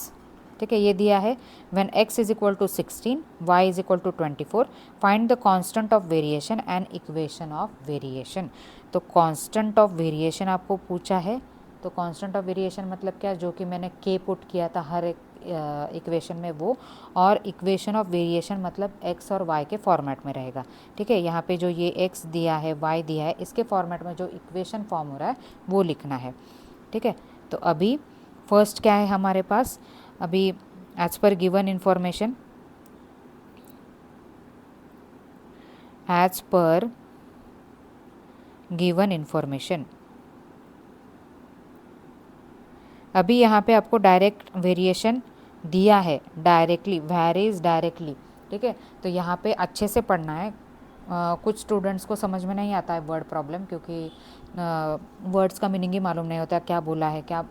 S1: ठीक है, ये दिया है। When x is equal to 16, y is equal to 24, find the constant of variation and equation of variation. तो कांस्टेंट ऑफ वेरिएशन आपको पूछा है, तो कांस्टेंट ऑफ वेरिएशन मतलब क्या, जो कि मैंने k पुट किया था हर एक इक्वेशन में वो, और इक्वेशन ऑफ वेरिएशन मतलब x और y के फॉर्मेट में रहेगा, ठीक है। यहाँ पे जो ये x दिया है, y दिया है, इसके फॉर्मेट में जो इक्वेशन फॉर्म हो रहा है वो लिखना है, ठीक है। तो अभी फर्स्ट क्या है हमारे पास, अभी as per given information, as per given information, अभी यहाँ पे आपको डायरेक्ट वेरिएशन दिया है, डायरेक्टली वेरीज डायरेक्टली, ठीक है। तो यहाँ पे अच्छे से पढ़ना है। कुछ स्टूडेंट्स को समझ में नहीं आता है वर्ड प्रॉब्लम, क्योंकि वर्ड्स का मीनिंग ही मालूम नहीं होता, क्या बोला है, क्या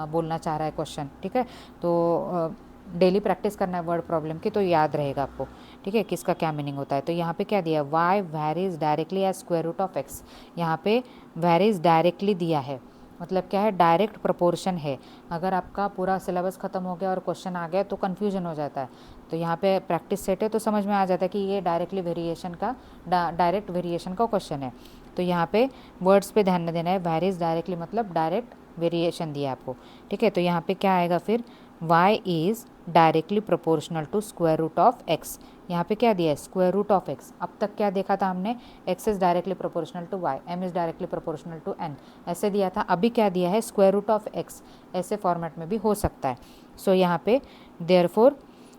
S1: बोलना चाह रहा है क्वेश्चन, ठीक है। तो डेली प्रैक्टिस करना है वर्ड प्रॉब्लम की, तो याद रहेगा आपको, ठीक है, किसका क्या मीनिंग होता है। तो यहाँ पे क्या दिया, y varies directly as square root of x, यहाँ पे वेरीज डायरेक्टली दिया है, मतलब क्या है, डायरेक्ट प्रोपोर्शन है। अगर आपका पूरा सिलेबस ख़त्म हो गया और क्वेश्चन आ गया तो कन्फ्यूजन हो जाता है, तो यहाँ पे प्रैक्टिस सेट है तो समझ में आ जाता है कि ये डायरेक्टली वेरिएशन का डायरेक्ट वेरिएशन का क्वेश्चन है। तो यहाँ पे वर्ड्स पे ध्यान देना है, वेरीज डायरेक्टली मतलब डायरेक्ट वेरिएशन दिया आपको, ठीक है। तो यहाँ पे क्या आएगा फिर, y is directly proportional to square root of x, यहाँ पे क्या दिया है, स्क्वायर रूट ऑफ x। अब तक क्या देखा था हमने, x is directly proportional to y, m is directly proportional to n, ऐसे दिया था। अभी क्या दिया है, स्क्वायर रूट ऑफ x, ऐसे फॉर्मेट में भी हो सकता है। सो यहाँ पे देयरफॉर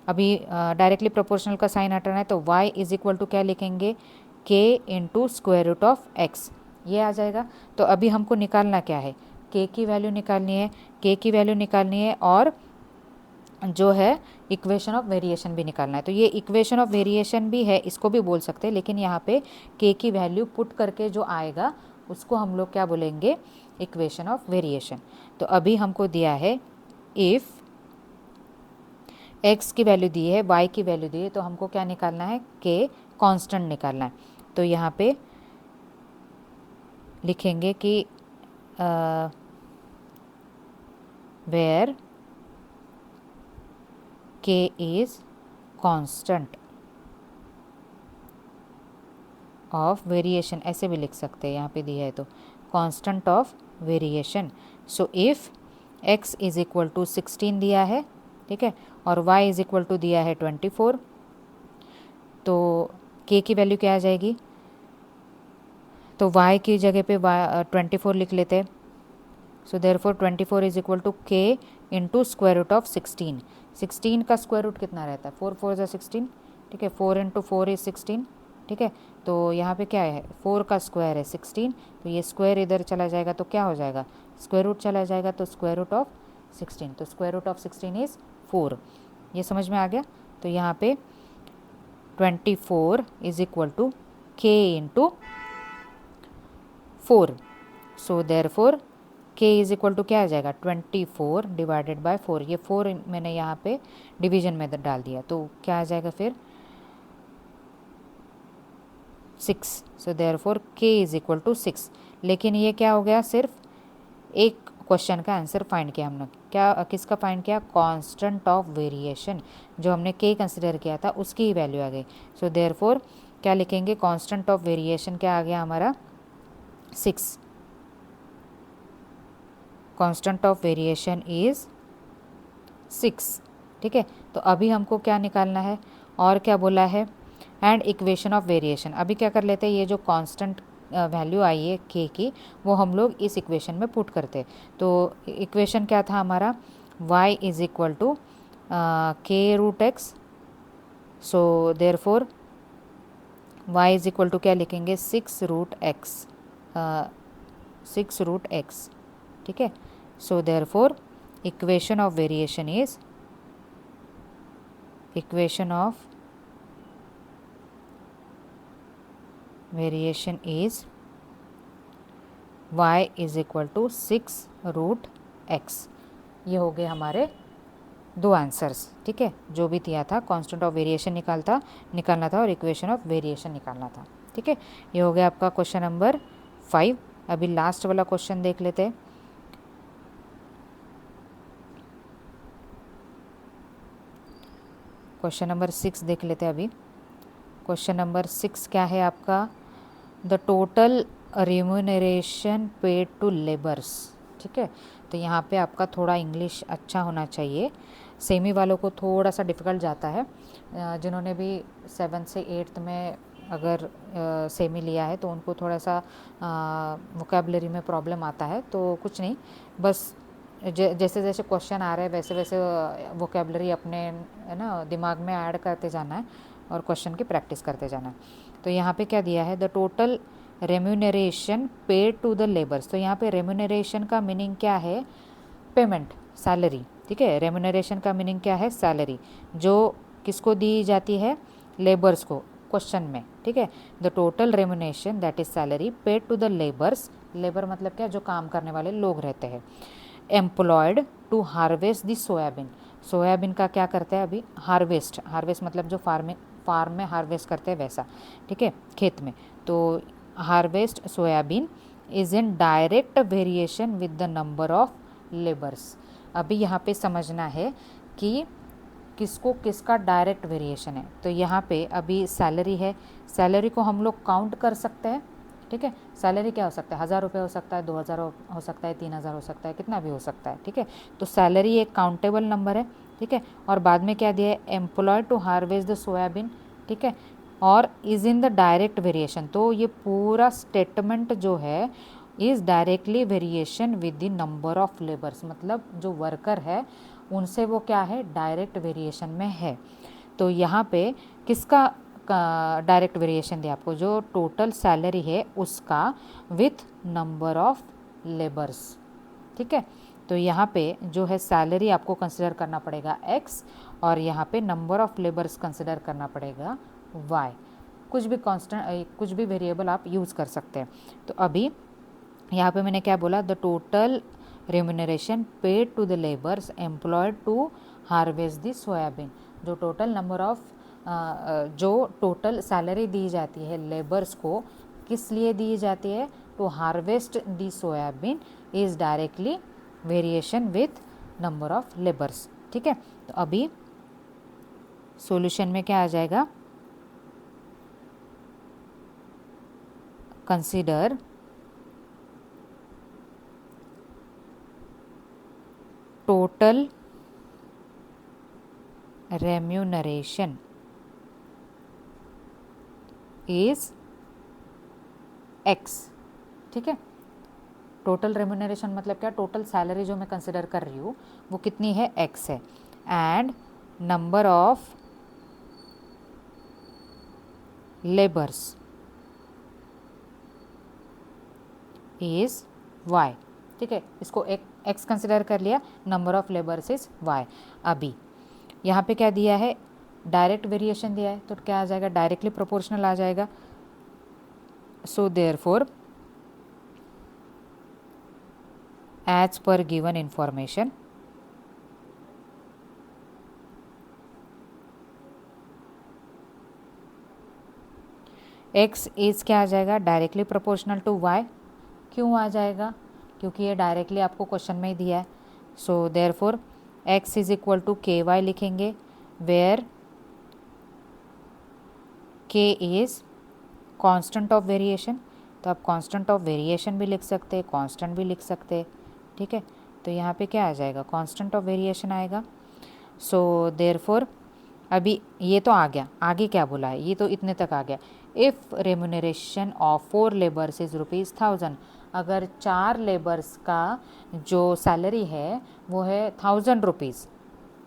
S1: अभी डायरेक्टली प्रोपोर्शनल का साइन हटाना है, तो y इज़ इक्वल टू क्या लिखेंगे, k into square root of x, ये आ जाएगा। तो अभी हमको निकालना क्या है, k की वैल्यू निकालनी है, k की वैल्यू निकालनी है, और जो है इक्वेशन ऑफ वेरिएशन भी निकालना है। तो ये इक्वेशन ऑफ वेरिएशन भी है, इसको भी बोल सकते हैं, लेकिन यहाँ पे k की वैल्यू पुट करके जो आएगा उसको हम लोग क्या बोलेंगे, इक्वेशन ऑफ वेरिएशन। तो अभी हमको दिया है, इफ़ x की वैल्यू दी है, y की वैल्यू दी है, तो हमको क्या निकालना है, k कांस्टेंट निकालना है। तो यहाँ पे लिखेंगे कि where k is constant of variation, ऐसे भी लिख सकते हैं, यहाँ पे दिया है तो constant of variation. So if x is equal to 16 दिया है, ठीक है, और y इज़ इक्वल टू दिया है 24, तो k की वैल्यू क्या आ जाएगी, तो y की जगह पे 24 लिख लेते हैं। So therefore 24 is equal to k into square root of 16। 16 का स्क्वायर रूट कितना रहता है, 4 4 16, ठीक है, 4 इंटू 4 इज 16, ठीक है। तो यहाँ पे क्या है, 4 का स्क्वायर है 16, तो ये स्क्वायर इधर चला जाएगा तो क्या हो जाएगा, स्क्वायर रूट चला जाएगा, तो स्क्वायर रूट ऑफ 16, तो स्क्वायर रूट ऑफ 16 इज़ 4। ये समझ में आ गया। तो यहाँ पे 24 is equal to k into 4। So therefore k is equal to क्या आ जाएगा, 24 डिवाइडेड बाय 4। ये 4 मैंने यहाँ पे डिवीजन में डाल दिया, तो क्या आ जाएगा फिर 6। So therefore k is equal to 6। लेकिन ये क्या हो गया, सिर्फ एक क्वेश्चन का आंसर फाइंड किया हमने, क्या किसका फाइंड किया, कांस्टेंट ऑफ वेरिएशन, जो हमने के कंसिडर किया था उसकी ही वैल्यू आ गई। सो देयरफॉर क्या लिखेंगे, कांस्टेंट ऑफ वेरिएशन क्या आ गया हमारा 6, कांस्टेंट ऑफ वेरिएशन इज 6। ठीक है, तो अभी हमको क्या निकालना है और क्या बोला है, एंड इक्वेशन ऑफ वेरिएशन। अभी क्या कर लेते हैं, ये जो कांस्टेंट वैल्यू आई है के की वो हम लोग इस इक्वेशन में पुट करते। तो इक्वेशन क्या था हमारा, y is equal to K root X. So therefore y is equal to क्या लिखेंगे, 6 रूट एक्स, 6 रूट एक्स। ठीक है, so therefore equation of variation is, equation of variation is y is equal to 6 root X. ये हो गए हमारे दो answers. ठीक है, जो भी दिया था कांस्टेंट ऑफ वेरिएशन निकालना था और इक्वेशन ऑफ वेरिएशन निकालना था। ठीक है, ये हो गया आपका क्वेश्चन नंबर 5। अभी लास्ट वाला क्वेश्चन देख लेते हैं। क्वेश्चन नंबर 6 देख लेते हैं अभी। क्वेश्चन नंबर 6 क्या है आपका, the total remuneration paid to labours. ठीक है, तो यहाँ पे आपका थोड़ा इंग्लिश अच्छा होना चाहिए। सेमी वालों को थोड़ा सा डिफ़िकल्ट जाता है, जिन्होंने भी 7 से 8 में अगर सेमी लिया है तो उनको थोड़ा सा वोकैबुलरी में प्रॉब्लम आता है। तो कुछ नहीं, बस जैसे जैसे क्वेश्चन आ रहे हैं वैसे वैसे वोकैबुलरी अपने है ना दिमाग में ऐड करते जाना है और क्वेश्चन की प्रैक्टिस करते जाना है। तो यहाँ पे क्या दिया है, the total remuneration paid to the labours. तो यहाँ पे रेम्यूनरेशन का मीनिंग क्या है, पेमेंट, सैलरी। ठीक है, रेम्यूनरेशन का मीनिंग क्या है, सैलरी, जो किसको दी जाती है, लेबर्स को, क्वेश्चन में। ठीक है, the total remuneration that is salary paid to the labours. Labour मतलब क्या, जो काम करने वाले लोग रहते हैं। Employed to harvest the soybean. Soybean का क्या करते हैं अभी, हार्वेस्ट, हार्वेस्ट मतलब जो फार्म में हार्वेस्ट करते हैं वैसा। ठीक है, खेत में। तो harvest soybean is in direct variation with the number of labours. अभी यहाँ पे समझना है कि किसको किसका डायरेक्ट वेरिएशन है। तो यहाँ पे अभी सैलरी है, सैलरी को हम लोग काउंट कर सकते हैं। ठीक है, सैलरी क्या हो सकता है, 1000 रुपये हो सकता है, 2000 हो सकता है, 3000 हो सकता है, कितना भी हो सकता है। ठीक है, तो सैलरी एक काउंटेबल नंबर है। ठीक है, और बाद में क्या दिया है, employ to harvest the soybean. ठीक है, और is in the direct variation. तो ये पूरा स्टेटमेंट जो है is directly variation with the number of labours, मतलब जो वर्कर है उनसे वो क्या है, डायरेक्ट वेरिएशन में है। तो यहाँ पे किसका डायरेक्ट वेरिएशन दिया आपको, जो टोटल सैलरी है उसका विथ नंबर ऑफ लेबर्स। ठीक है, तो यहाँ पे जो है सैलरी आपको कंसिडर करना पड़ेगा x, और यहाँ पे नंबर ऑफ लेबर्स कंसिडर करना पड़ेगा y। कुछ भी कांस्टेंट, कुछ भी वेरिएबल आप यूज़ कर सकते हैं। तो अभी यहाँ पे मैंने क्या बोला, the total remuneration paid to the labours employed to harvest the soybean. जो टोटल नंबर ऑफ जो टोटल सैलरी दी जाती है लेबर्स को, किस लिए दी जाती है, to harvest the soybean is directly variation with number of labours. ठीक है, तो अभी सॉल्यूशन में क्या आ जाएगा, consider total remuneration is x। ठीक है, टोटल रेम्यूनरेशन मतलब क्या, टोटल सैलरी जो मैं कंसिडर कर रही हूँ वो कितनी है, x है, and number of labours is y। ठीक है, इसको एक x कंसिडर कर लिया, number of labours is y। अभी यहाँ पे क्या दिया है, डायरेक्ट वेरिएशन दिया है, तो क्या आ जाएगा, डायरेक्टली प्रोपोर्शनल आ जाएगा। So therefore as per given information x is क्या आ जाएगा, डायरेक्टली प्रोपोर्शनल टू y। क्यों आ जाएगा, क्योंकि ये डायरेक्टली आपको क्वेश्चन में ही दिया है। So therefore x is equal to के वाई लिखेंगे, where k is constant of variation. तो आप कांस्टेंट ऑफ वेरिएशन भी लिख सकते हैं, कांस्टेंट भी लिख सकते हैं, ठीक है। तो यहाँ पे क्या आ जाएगा, कांस्टेंट ऑफ वेरिएशन आएगा। सो देयरफॉर अभी ये तो आ गया, आगे क्या बोला है, ये तो इतने तक आ गया। If remuneration of 4 labours is ₹1000, अगर 4 लेबर्स का जो सैलरी है वो है ₹1000,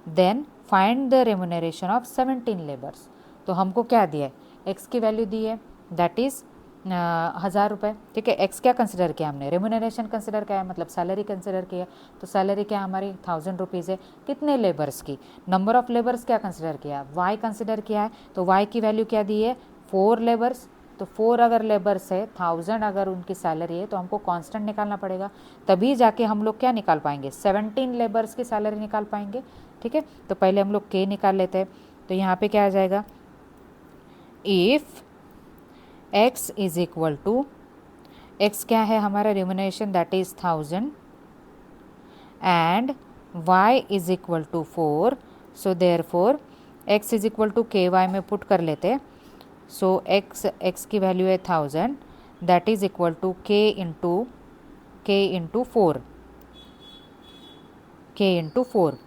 S1: then find the remuneration of 17 labours. तो हमको क्या दिया है, एक्स की वैल्यू दी है, दैट इज़ 1000 रुपये, ठीक है। एक्स क्या कंसिडर किया हमने, रेम्यूनरेशन कंसिडर किया है, मतलब सैलरी कंसिडर किया। तो सैलरी क्या हमारी ₹1000 है, कितने लेबर्स की, नंबर ऑफ लेबर्स क्या कंसिडर किया, वाई कंसिडर किया है। तो वाई की वैल्यू क्या दी है, 4 लेबर्स। तो 4 अगर लेबर्स है, 1000 अगर उनकी सैलरी है, तो हमको कांस्टेंट निकालना पड़ेगा, तभी जाके हम लोग क्या निकाल पाएंगे, 17 लेबर्स की सैलरी निकाल पाएंगे, ठीक है। तो पहले हम लोग के निकाल लेते हैं। तो यहाँ पे क्या आ जाएगा, if x is equal to, x क्या है हमारा remuneration, that is 1000, and y is equal to 4। So therefore x is equal to के वाई में पुट कर लेते। सो x की वैल्यू है 1000, that is equal to k into 4, k into 4।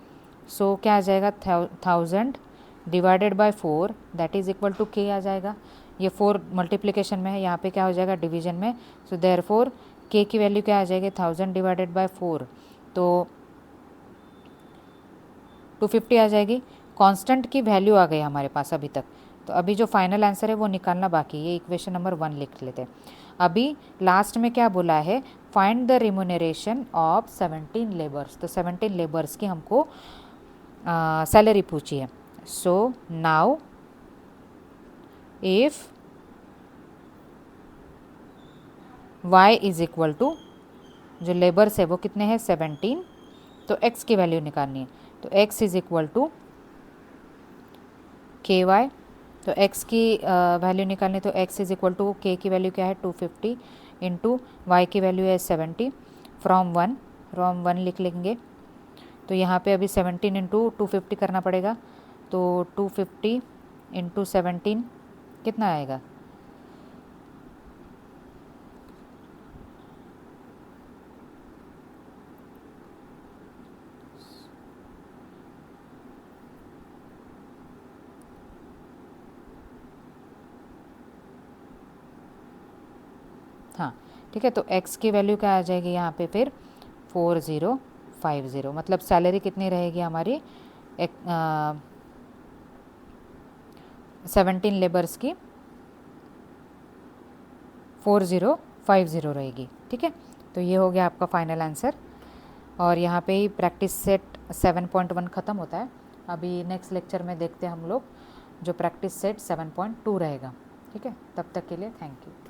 S1: So क्या आ जाएगा, 1000 divided by 4, that is equal to k आ जाएगा। ये 4 मल्टीप्लिकेशन में है, यहाँ पे क्या हो जाएगा, डिवीजन में। सो देयरफॉर k की वैल्यू क्या आ जाएगी, 1000 डिवाइडेड बाय 4, तो 250 आ जाएगी। कांस्टेंट की वैल्यू आ गई हमारे पास अभी तक। तो अभी जो फाइनल आंसर है वो निकालना बाकी है, ये इक्वेशन नंबर 1 लिख लेते हैं। अभी लास्ट में क्या बोला है, find the remuneration of 17 labours. तो 17 लेबर्स की हमको सैलरी पूछी है। So now if y is equal to, जो लेबर्स है वो कितने हैं, 17, तो x की वैल्यू निकालनी है। तो x इज इक्वल टू के वाई, तो x की वैल्यू निकालनी, तो x is equal to k की वैल्यू क्या है, 250 इंटू वाई की वैल्यू है 70, फ्रॉम 1 लिख लेंगे। तो यहाँ पे अभी 17 इंटू 250 करना पड़ेगा। तो 250 इंटू 17 कितना आएगा, हाँ ठीक है। तो x की वैल्यू क्या आ जाएगी यहाँ पे फिर 4050, मतलब सैलरी कितनी रहेगी हमारी, 17 लेबर्स की 4050 रहेगी, ठीक है। तो ये हो गया आपका फाइनल आंसर। और यहाँ पे ही प्रैक्टिस सेट 7.1 ख़त्म होता है। अभी नेक्स्ट लेक्चर में देखते हैं हम लोग जो प्रैक्टिस सेट 7.2 रहेगा, ठीक है। तब तक के लिए थैंक यू।